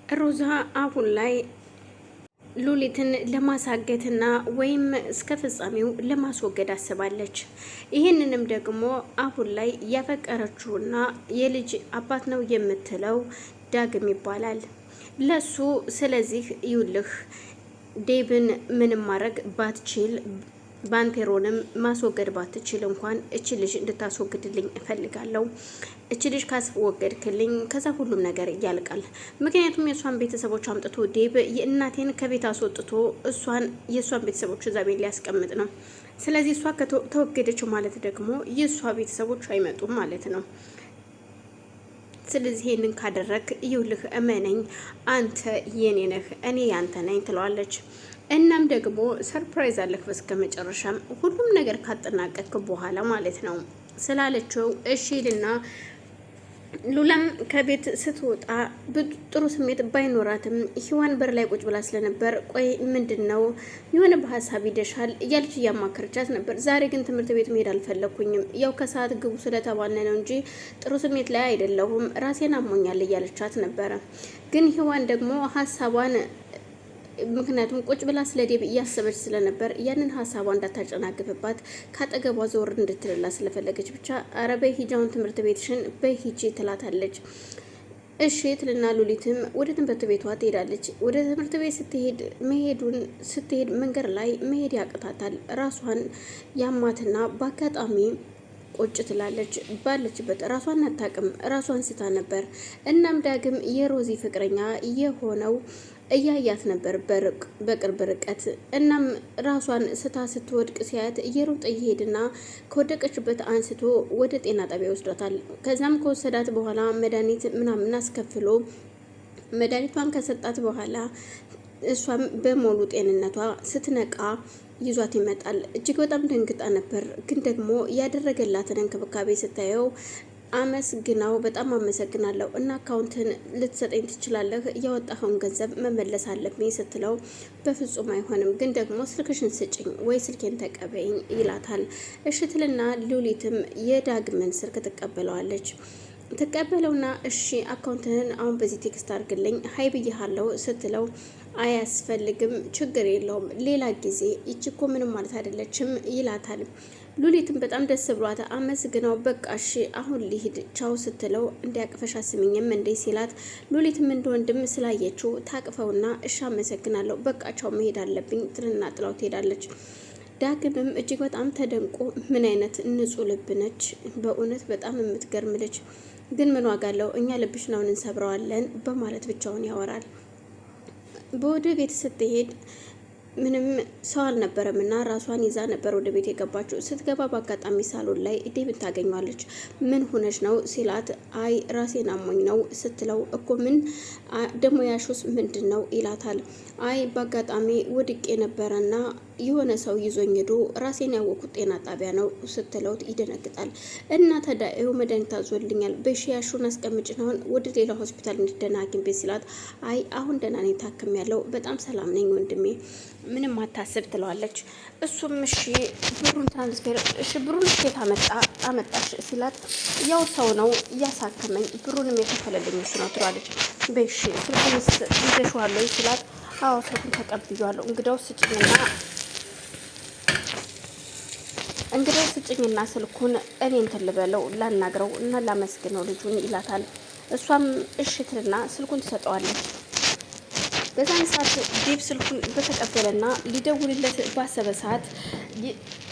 ሮዛ አሁን ላይ ሉሊትን ለማሳገትና ወይም እስከ ፍጻሜው ለማስወገድ አስባለች። ይህንንም ደግሞ አሁን ላይ ያፈቀረችውና የልጅ አባት ነው የምትለው ዳግም ይባላል ለሱ። ስለዚህ ይውልህ ዴብን ምንም ማድረግ ባትችል ባንቴሮንም ማስወገድ ባትችል እንኳን እቺ ልጅ እንድታስወግድልኝ እፈልጋለሁ። እቺ ልጅ ካስወገድክልኝ ከዛ ሁሉም ነገር ያልቃል። ምክንያቱም የእሷን ቤተሰቦች አምጥቶ ዴብ የእናቴን ከቤት አስወጥቶ የእሷን ቤተሰቦች እዛ ቤት ሊያስቀምጥ ነው። ስለዚህ እሷ ከተወገደችው ማለት ደግሞ የእሷ ቤተሰቦች አይመጡም ማለት ነው። ስለዚህ ይሄንን ካደረግ ይውልህ እመነኝ፣ አንተ የኔ ነህ፣ እኔ ያንተ ነኝ ትለዋለች። እናም ደግሞ ሰርፕራይዝ አለክ በስከ መጨረሻም ሁሉም ነገር ካጠናቀቅክ በኋላ ማለት ነው ስላለችው እሺልና ሉላም ከቤት ስትወጣ ጥሩ ስሜት ባይኖራትም ሂዋን በር ላይ ቁጭ ብላ ስለነበር ቆይ ምንድነው የሆነ በሀሳብ ይደሻል እያለች እያማከረቻት ነበር። ዛሬ ግን ትምህርት ቤት መሄድ አልፈለኩኝም፣ ያው ከሰዓት ግቡ ስለተባለ ነው እንጂ ጥሩ ስሜት ላይ አይደለሁም፣ ራሴን አሞኛል እያለቻት ነበረ። ግን ሂዋን ደግሞ ሀሳቧን ምክንያቱም ቁጭ ብላ ስለ ዴብ እያሰበች ስለነበር ያንን ሀሳቧ እንዳታጨናግፍባት ካጠገቧ ዞር እንድትልላ ስለፈለገች ብቻ ኧረ በይ ሂጂ አሁን ትምህርት ቤትሽን በይ ሂጂ ትላታለች። እሺ ትልና ሉሊትም ወደ ትምህርት ቤቷ ትሄዳለች። ወደ ትምህርት ቤት ስትሄድ መንገድ ላይ መሄድ ያቅታታል። ራሷን ያማትና በአጋጣሚ ቁጭ ትላለች። ባለችበት ራሷን አታውቅም፣ ራሷን ስታ ነበር። እናም ዳግም የሮዚ ፍቅረኛ የሆነው እያያት ነበር በቅርብ ርቀት። እናም ራሷን ስታ ስትወድቅ ሲያት እየሮጠ እየሄድና ከወደቀችበት አንስቶ ወደ ጤና ጣቢያ ወስዷታል። ከዛም ከወሰዳት በኋላ መድኃኒት ምናምን አስከፍሎ መድኃኒቷን ከሰጣት በኋላ እሷም በሙሉ ጤንነቷ ስትነቃ ይዟት ይመጣል። እጅግ በጣም ደንግጣ ነበር። ግን ደግሞ ያደረገላትን እንክብካቤ ስታየው አመስግናው በጣም አመሰግናለሁ እና አካውንትን ልትሰጠኝ ትችላለህ፣ ያወጣኸውን ገንዘብ መመለስ አለብኝ ስትለው በፍጹም አይሆንም፣ ግን ደግሞ ስልክሽን ስጭኝ ወይ ስልኬን ተቀበይኝ ይላታል። እሽትልና ሉሊትም የዳግምን ስልክ ትቀበለዋለች። ተቀበለውና እሺ አካውንትህን አሁን በዚህ ቴክስት አድርግልኝ ሀይ ብያለሁ ስትለው አያስፈልግም ችግር የለውም ሌላ ጊዜ ይችኮ ምንም ማለት አይደለችም ይላታል። ሉሊትም በጣም ደስ ብሏት አመስግነው በቃ እሺ አሁን ሊሂድ ቻው ስትለው እንዲያቅፈሽ አስሚኝም እንዴ ሲላት ሉሊትም እንደ ወንድም ስላየችው ታቅፈውና እሺ አመሰግናለሁ በቃ ቻው መሄድ አለብኝ ትልና ጥላው ትሄዳለች። ዳግምም እጅግ በጣም ተደንቆ ምን አይነት ንጹህ ልብ ነች በእውነት በጣም የምትገርም ልጅ፣ ግን ምን ዋጋ አለው እኛ ልብሽን አሁን እንሰብረዋለን በማለት ብቻውን ያወራል። በወደ ቤት ስትሄድ ምንም ሰው አልነበረም እና ራሷን ይዛ ነበር ወደ ቤት የገባችው። ስትገባ በአጋጣሚ ሳሎን ላይ ዴብን ታገኘዋለች። ምን ሆነች ነው ሲላት አይ ራሴን አሞኝ ነው ስትለው እኮ ምን ደግሞ ያሹስ ምንድን ነው ይላታል። አይ በአጋጣሚ ወድቄ ነበረና የሆነ ሰው ይዞኝ ሄዶ ራሴን ያወቁት ጤና ጣቢያ ነው ስትለው ይደነግጣል። እና ተዳዩ መድኃኒት አዞልኛል በሺ ያሹን አስቀምጭ ነው ወደ ሌላ ሆስፒታል እንዲደና ሐኪም ቤት ሲላት አይ አሁን ደህና ነኝ ታክም ያለው በጣም ሰላም ነኝ ወንድሜ ምንም አታስብ ትለዋለች። እሱም እሺ ብሩን ትራንስፈር እሺ ብሩን ከየት አመጣሽ ሲላት ያው ሰው ነው እያሳከመኝ ብሩንም የከፈለልኝ እሱ ነው ትለዋለች። በሺ ስልኩንስ ይዘሽዋለሁ ሲላት አዎ ስልኩን ተቀብያለሁ እንግዲያው ስጭኝና ስልኩን እኔ እንትን ልበለው ላናግረው እና ላመስግነው ልጁን ይላታል። እሷም እሽትልና ስልኩን ትሰጠዋለች። በዛን ሰዓት ዴብ ስልኩን በተቀበለና ሊደውልለት ባሰበ ሰዓት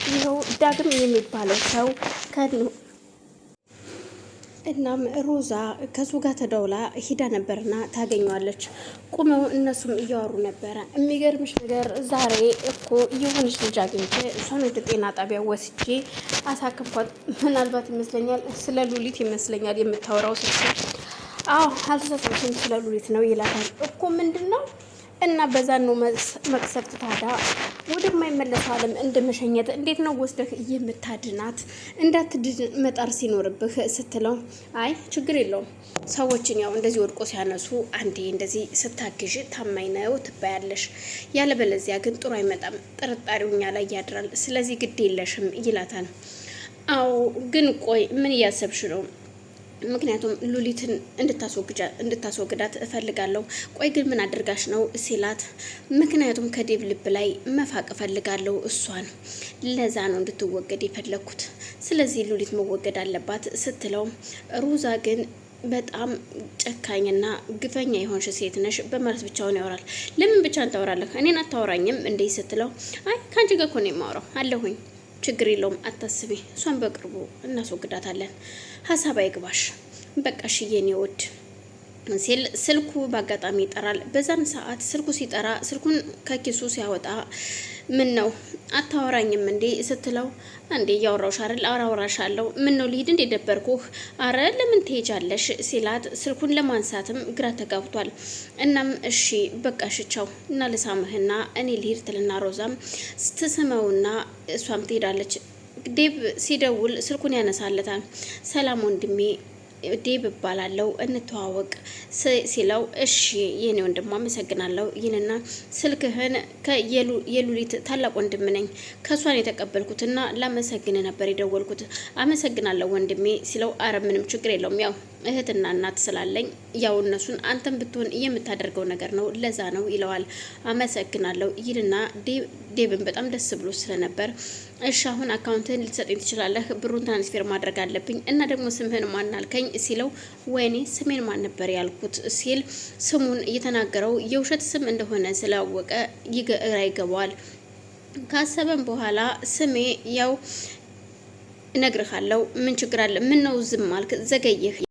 ይኸው ዳግም የሚባለው ሰው እናም ሮዛ ከሱ ጋር ተደውላ ሂዳ ነበርና ታገኘዋለች። ቁመው እነሱም እያወሩ ነበረ። የሚገርምሽ ነገር ዛሬ እኮ የሆነች ልጅ አግኝቼ እሷን ወደ ጤና ጣቢያ ወስጄ አሳክምኳት። ምናልባት ይመስለኛል ስለ ሉሊት ይመስለኛል የምታወራው ስልክ። አዎ አልተሳሳትሽም ስለ ሉሊት ነው ይላታል። እኮ ምንድን ነው እና በዛ ነው መቅሰፍት ታዲያ ወደማይመለሰው ዓለም እንደመሸኘት እንዴት ነው ወስደህ የምታድናት እንዳትድን መጣር ሲኖርብህ ስትለው አይ ችግር የለውም ሰዎችን ያው እንደዚህ ወድቆ ሲያነሱ አንዴ እንደዚህ ስታግዥ ታማኝ ነው ትባያለሽ፣ ያለበለዚያ ግን ጥሩ አይመጣም፣ ጥርጣሬው እኛ ላይ ያድራል፣ ስለዚህ ግድ የለሽም ይላታል። አዎ ግን ቆይ ምን እያሰብሽ ነው? ምክንያቱም ሉሊትን እንድታስወግዳት እፈልጋለሁ። ቆይ ግን ምን አድርጋሽ ነው ሲላት፣ ምክንያቱም ከዴቭ ልብ ላይ መፋቅ እፈልጋለሁ እሷን፣ ለዛ ነው እንድትወገድ የፈለግኩት። ስለዚህ ሉሊት መወገድ አለባት ስትለው፣ ሮዛ ግን በጣም ጨካኝና ግፈኛ የሆንሽ ሴት ነሽ በማለት ብቻውን ያወራል። ለምን ብቻህን ታወራለህ? እኔን አታወራኝም እንዴ ስትለው፣ አይ ከአንቺ ጋር እኮ ነው የማወራው አለሁኝ፣ ችግር የለውም አታስቢ፣ እሷን በቅርቡ እናስወግዳታለን፣ ሀሳብ አይግባሽ፣ በቃ እሺ የኔ ውድ ሲል ስልኩ በአጋጣሚ ይጠራል። በዛን ሰዓት ስልኩ ሲጠራ ስልኩን ከኪሱ ሲያወጣ ምን ነው አታወራኝም እንዴ ስትለው፣ እንዴ እያወራሁሽ አይደል? አወራሻለሁ። ምን ነው ልሂድ እንዴ ደበርኩህ? አረ ለምን ትሄጃለሽ ሲላት ስልኩን ለማንሳትም ግራ ተጋብቷል። እናም እሺ በቃ ሽቻው እና ልሳምህና እኔ ልሂድ ትልና ሮዛም ስትስመውና እሷም ትሄዳለች። ዴብ ሲደውል ስልኩን ያነሳለታል። ሰላም ወንድሜ ዴብ እባላለሁ እንተዋወቅ ሲለው፣ እሺ የኔ ወንድም አመሰግናለሁ ይህንና ስልክህን የሉሊት ታላቅ ወንድም ነኝ ከሷን የተቀበልኩትና ላመሰግን ነበር የደወልኩት። አመሰግናለሁ ወንድሜ ሲለው፣ አረ ምንም ችግር የለውም ያው እህትና እናት ስላለኝ ያው እነሱን አንተም ብትሆን የምታደርገው ነገር ነው ለዛ ነው ይለዋል። አመሰግናለሁ ይልና ዴብን በጣም ደስ ብሎ ስለነበር፣ እሺ አሁን አካውንትህን ልትሰጠኝ ትችላለህ? ብሩን ትራንስፌር ማድረግ አለብኝ እና ደግሞ ስምህን ማን አልከኝ ሲለው፣ ወይኔ ስሜን ማን ነበር ያልኩት ሲል ስሙን እየተናገረው የውሸት ስም እንደሆነ ስላወቀ ግራ ይገባዋል። ካሰበም በኋላ ስሜ ያው እነግርሃለሁ ምን ችግር አለ? ምን ነው ዝም አልክ? ዘገየህ